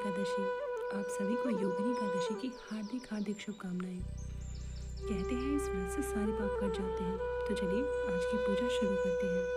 एकादशी। आप सभी को योगिनी एकादशी की हार्दिक हार्दिक शुभकामनाएं। कहते हैं इस व्रत से सारे पाप कट जाते हैं। तो चलिए आज की पूजा शुरू करते हैं।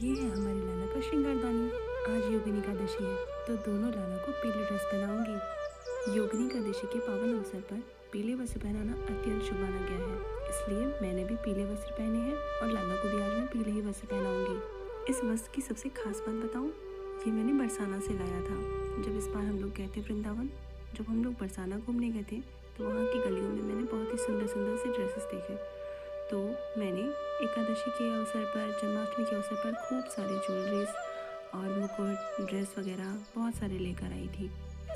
ये है हमारी लाला का श्रृंगारदानी। आज योगिनी एकादशी है तो दोनों लाला को पीली ड्रेस पहनाऊंगी। योगिनी एकादशी के पावन अवसर पर पीले वस्त्र पहनाना अत्यंत शुभ माना गया है, इसलिए मैंने भी पीले वस्त्र पहने हैं और लाला को भी आज मैं पीले ही वस्त्र पहनाऊंगी। इस वस्त्र की सबसे खास बात बताऊं, ये मैंने बरसाना से लाया था। जब इस बार हम लोग गए थे वृंदावन, जब हम लोग बरसाना घूमने गए थे तो वहाँ की गलियों में मैंने बहुत ही सुंदर सुंदर से ड्रेसेस देखे। तो मैंने एकादशी के अवसर पर, जन्माष्टमी के अवसर पर खूब सारे ज्वेलरीज और मुकुट, ड्रेस वगैरह बहुत सारे लेकर आई थी।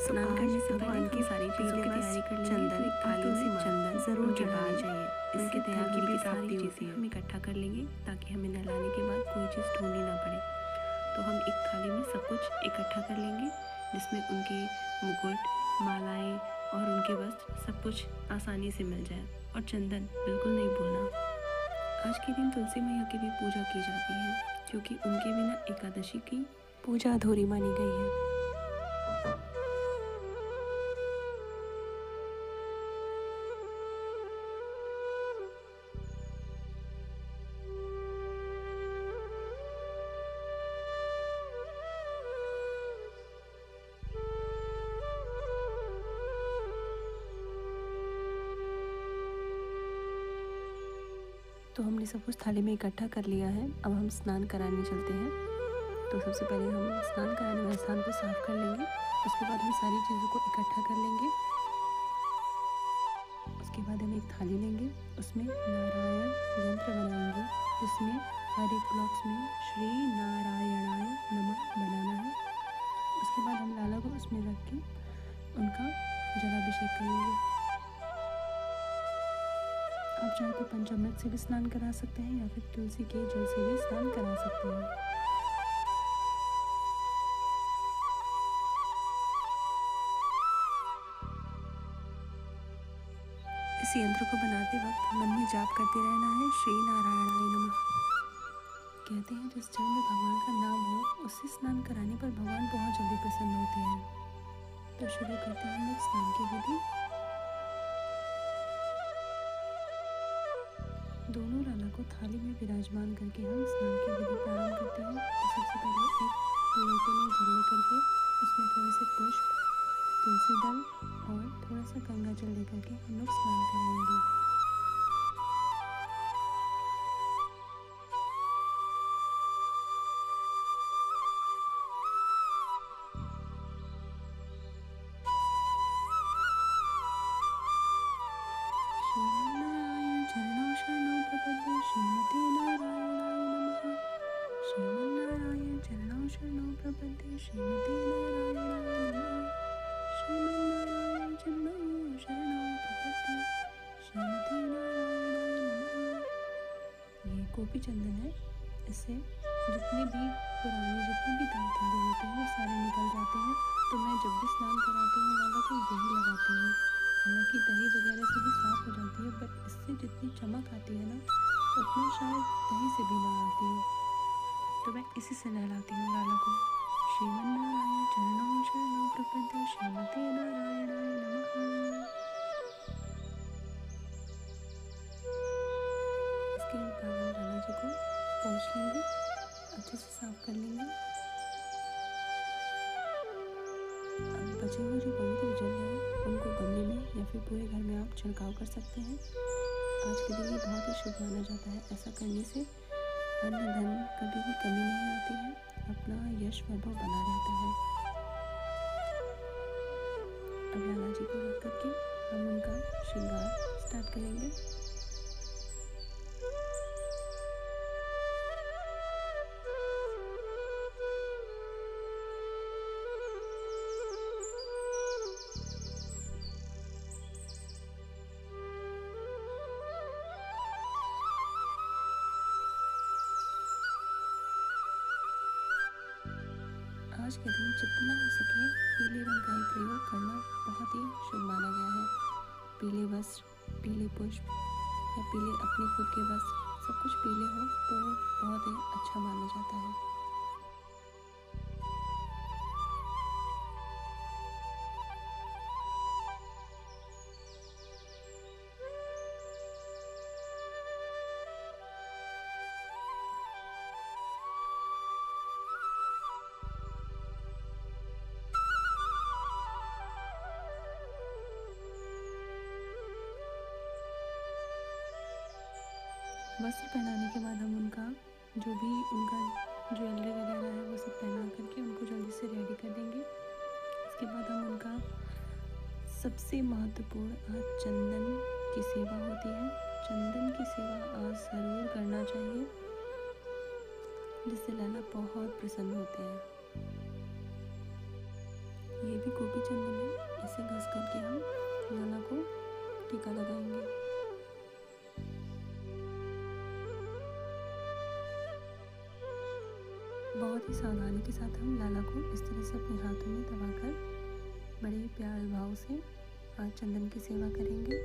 स्नान करने से भगवान की सारी चीज़ों की तैयारी कर चंदन, थाली में चंदन जरूर चढ़ानी चाहिए। इसके तैयार की भी प्राप्ति होती है। हम इकट्ठा कर लेंगे ताकि हमें नहलाने के बाद कोई चीज़ ढूंढनी ना पड़े। तो हम एक थाली में सब कुछ इकट्ठा कर लेंगे, जिसमें उनके मुकुट, मालाएँ और उनके वस्त्र सब कुछ आसानी से मिल जाए। और चंदन बिल्कुल नहीं भूलना। आज के दिन तुलसी मैया की भी पूजा की जाती है, क्योंकि उनके बिना एकादशी की पूजा अधूरी मानी गई है। तो हमने सब कुछ थाली में इकट्ठा कर लिया है। अब हम स्नान कराने चलते हैं। तो सबसे पहले हम स्नान कराने वाले स्थान को साफ कर लेंगे। उसके बाद हम सारी चीज़ों को इकट्ठा कर लेंगे। उसके बाद हम एक थाली लेंगे, उसमें नारायण यंत्र बनाएंगे, जिसमें हर एक ब्लॉक्स में श्री नारायणाय नमः बनाना है। उसके बाद हम लाला को उसमें रख के उनका जलाभिषेक करेंगे। आप चाहे तो पंचामृत से भी स्नान करा सकते हैं या फिर तुलसी के जल से भी स्नान करा सकते हैं। इस यंत्र को बनाते वक्त मन में जाप करते रहना है, श्री नारायणाय नमः। कहते हैं जिस जल में भगवान का नाम हो, उससे स्नान कराने पर भगवान बहुत जल्दी प्रसन्न होते हैं। तो शुरू करते हैं हम लोग स्नान की विधि। दोनों लाला को थाली में विराजमान करके हम स्नान की विधि प्रारंभ करते हैं। तो सबसे पहले एक लोटे में जल लेकर के उसमें थोड़े से पुष्प, तुलसी दल और थोड़ा सा गंगा जल लेकर के हम लोग स्नान कराएंगे। गोपी चंदन है, इससे जितने भी दाग धब्बे होते हैं वो सारे निकल जाते हैं। तो मैं जब भी स्नान कराती हूँ लाला को यही लगाती हूँ। हालांकि दही वगैरह से भी साफ हो जाती है, बट इससे जितनी चमक आती है ना, उतना शायद दही से भी ना आती है। तो मैं इसी से नहलाती हूँ लाला को। श्रीमन्नारायण चरणों शरणों प्रपद्ये श्रीमते नारायणाय नमः। इसके बाद हम लाला जी को पोंछ लेंगे, अच्छे से साफ कर लेंगे। अब बचे हुए जो पवित्र जल है उनको गमले में या फिर पूरे घर में आप छिड़काव कर सकते हैं। आज के दिन ये बहुत ही शुभ माना जाता है। ऐसा करने से अन्न धन कभी भी कमी नहीं आती है, अपना यश वैभव बना रहता है। अब लाला जी को रख करके हम उनका श्रृंगार स्टार्ट करेंगे। आज के दिन जितना हो सके पीले रंग का ही प्रयोग करना बहुत ही शुभ माना गया है। पीले वस्त्र, पीले पुष्प या पीले अपने खुद के वस्त्र, सब कुछ पीले हो तो बहुत ही अच्छा माना जाता है। वस्त्र पहनाने के बाद हम उनका जो भी उनका ज्वेलरी वगैरह है वो सब पहना करके उनको जल्दी से रेडी कर देंगे। इसके बाद हम उनका सबसे महत्वपूर्ण आज चंदन की सेवा होती है। चंदन की सेवा आज ज़रूर करना चाहिए, जिससे लाला बहुत प्रसन्न होते हैं। ये भी गोपी चंदन है, इसे घस करके हम लाला को टीका लगाएंगे। बहुत ही सावधानी के साथ हम लाला को इस तरह से अपने हाथों में दबाकर बड़े प्यार भाव से आज चंदन की सेवा करेंगे।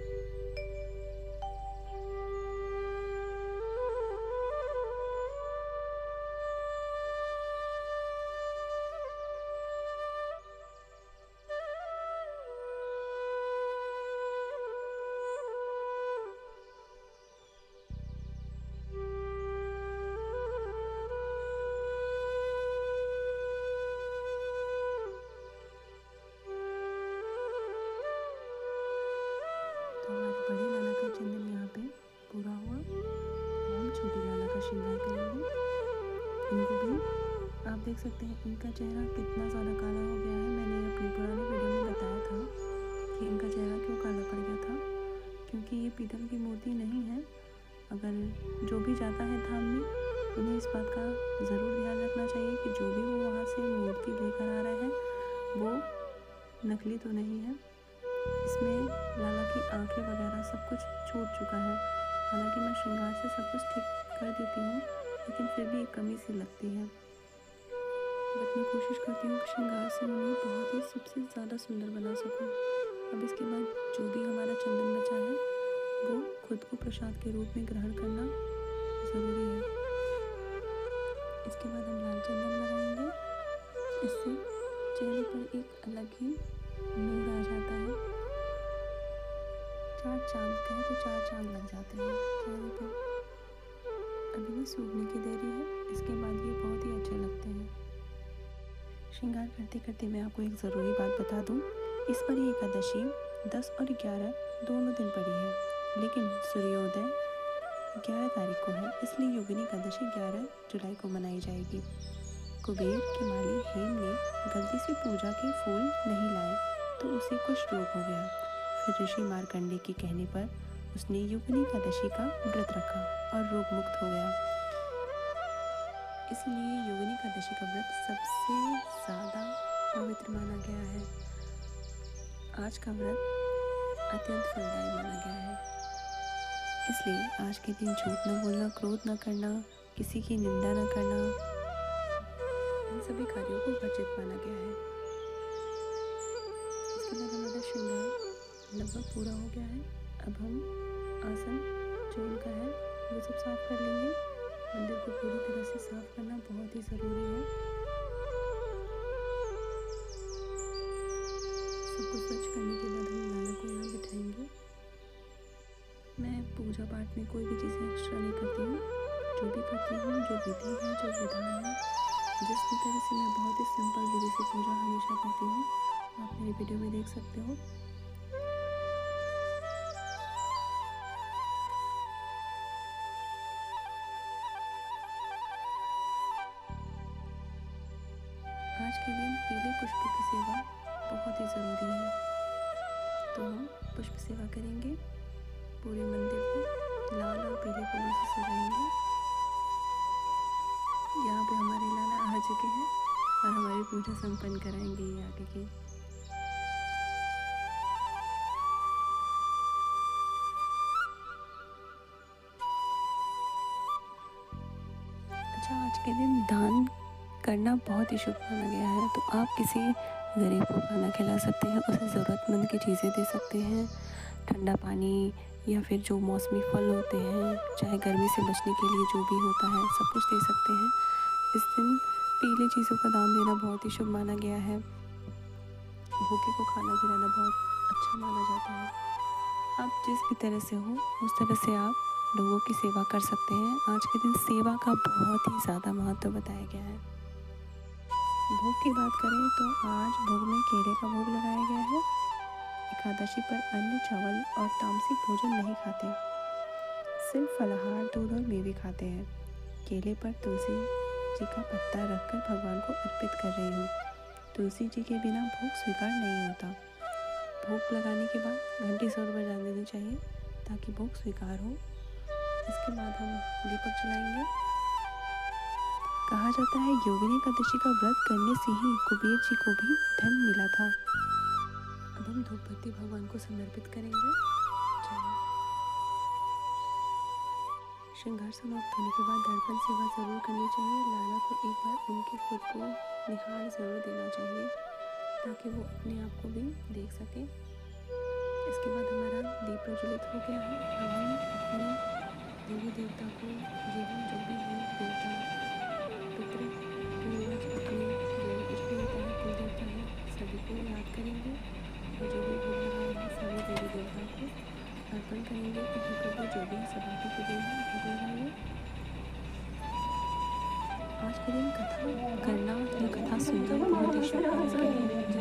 हमारे बड़े लाला का चंदन यहाँ पे पूरा हुआ। अब हम छोटी लाला का श्रृंगार करेंगे। इनको भी आप देख सकते हैं इनका चेहरा कितना ज़्यादा काला हो गया है। मैंने अपने पुराने वीडियो में बताया था कि इनका चेहरा क्यों काला पड़ गया था, क्योंकि ये पीतल की मूर्ति नहीं है। अगर जो भी जाता है धाम में उन्हें इस बात का ज़रूर ध्यान रखना चाहिए कि जो भी वो वहाँ से मूर्ति लेकर आ रहे हैं वो नकली तो नहीं है। इसमें लाला की आंखें वगैरह सब कुछ छूट चुका है। हालांकि मैं श्रृंगार से सब कुछ ठीक कर देती हूँ, लेकिन फिर भी एक कमी सी लगती है। बट मैं कोशिश करती हूँ कि श्रृंगार से उन्हें बहुत ही सबसे ज़्यादा सुंदर बना सकूँ। अब इसके बाद जो भी हमारा चंदन बचा है वो खुद को प्रसाद के रूप में ग्रहण करना ज़रूरी है। इसके बाद हम लाल चंदन लगाएंगे। इससे चेहरे पर एक अलग ही नूर आ जाता है। चार चांद कहे तो चार चांद लग जाते हैं चेहरे पर। अभी भी सूखने की देरी है, इसके बाद ये बहुत ही अच्छे लगते हैं। श्रृंगार करते करते मैं आपको एक ज़रूरी बात बता दूं, इस पर एकादशी 10 और 11 दोनों दिन पड़ी है, लेकिन सूर्योदय 11 तारीख को है, इसलिए योगिनी एकादशी 11 जुलाई को मनाई जाएगी। कुबेर के माली हेम ने गलती से पूजा के फूल नहीं लाए तो उसे कुछ रोग हो गया। फिर ऋषि मार्कंडे के कहने पर उसने योगिनी एकादशी का व्रत रखा और रोग मुक्त हो गया। इसलिए योगिनी एकादशी का व्रत सबसे ज़्यादा पवित्र माना गया है। आज का व्रत अत्यंत फलदायी माना गया है। इसलिए आज के दिन झूठ न बोलना, क्रोध न करना, किसी की निंदा न करना, इन सभी कार्यों को वर्जित माना गया है। इसके बाद हमारा श्रृंगार लगभग पूरा हो गया है। अब हम आसन जो उनका है वो सब साफ कर लेंगे। मंदिर को पूरी तरह से साफ करना बहुत ही ज़रूरी है। सब कुछ स्वच्छ करने के बाद हम लाला को यहाँ बिठाएंगे। मैं पूजा पाठ में कोई भी चीज़ें एक्स्ट्रा नहीं करती हूँ। जो भी करती हूँ, जो विधि है, जो विधान है, जिस तरह से मैं बहुत ही सिंपल विधि से पूजा हमेशा करती हूँ, आप मेरी वीडियो में देख सकते हो। आज के दिन पीले पुष्प की सेवा बहुत ही ज़रूरी है। तो हम पुष्प सेवा करेंगे, पूरे मंदिर को लाल और पीले फूलों से सजाएंगे। यहाँ पे हमारे लाला आ चुके हैं और हमारी पूजा संपन्न कराएंगे ये आगे की। अच्छा, आज के दिन दान करना बहुत ही शुभ माना गया है। तो आप किसी गरीब को खाना खिला सकते हैं, उसे ज़रूरतमंद की चीज़ें दे सकते हैं, ठंडा पानी या फिर जो मौसमी फल होते हैं, चाहे गर्मी से बचने के लिए जो भी होता है, सब कुछ दे सकते हैं। इस दिन पीली चीज़ों का दान देना बहुत ही शुभ माना गया है। भूखे को खाना खिलाना बहुत अच्छा माना जाता है। आप जिस भी तरह से हो उस तरह से आप लोगों की सेवा कर सकते हैं। आज के दिन सेवा का बहुत ही ज़्यादा महत्व बताया गया है। भोग की बात करें तो आज भोग में केले का भोग लगाया गया है। एकादशी पर अन्न, चावल और तामसिक भोजन नहीं खाते, सिर्फ फलाहार, दूध और मेवे खाते हैं। केले पर तुलसी जी का पत्ता रखकर भगवान को अर्पित कर रही हूँ। तुलसी जी के बिना भोग स्वीकार नहीं होता। भोग लगाने के बाद घंटी ज़रूर बजा देनी चाहिए ताकि भोग स्वीकार हो। इसके बाद हम दीपक जलाएंगे। कहा जाता है योगिनी एकादशी का व्रत करने से ही कुबेर जी को भी धन मिला था। अब हम धूप बत्ती भगवान को समर्पित करेंगे। श्रृंगार समाप्त होने के बाद दर्पण सेवा जरूर करनी चाहिए। लाला को एक बार उनके खुद को निहार जरूर देना चाहिए ताकि वो अपने आप को भी देख सके। इसके बाद हमारा दीप प्रज्वलित हो गया है। अब हम अपने देवी देवता को, जीवन जो भी है, देवता पितृ पूर्वज, अपने जो कुछ भी होता है, कुल देवता है, सभी को याद करेंगे और जो भी भोग लगाए हैं सभी देवी देवता को अर्पण करेंगे कि हे प्रभु जो भी सभी के दिन है भोग लगाइए। आज के दिन कथा करना या कथा सुनना बहुत ही शुभ माना गया है।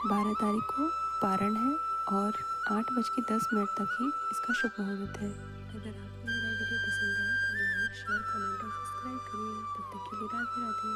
12 तारीख को पारण है और 8:10 तक ही इसका शुभ मुहूर्त है। अगर आपको मेरा वीडियो पसंद आए तो लाइक, शेयर, कमेंट और सब्सक्राइब करिए। तब तक के लिए राधे राधे।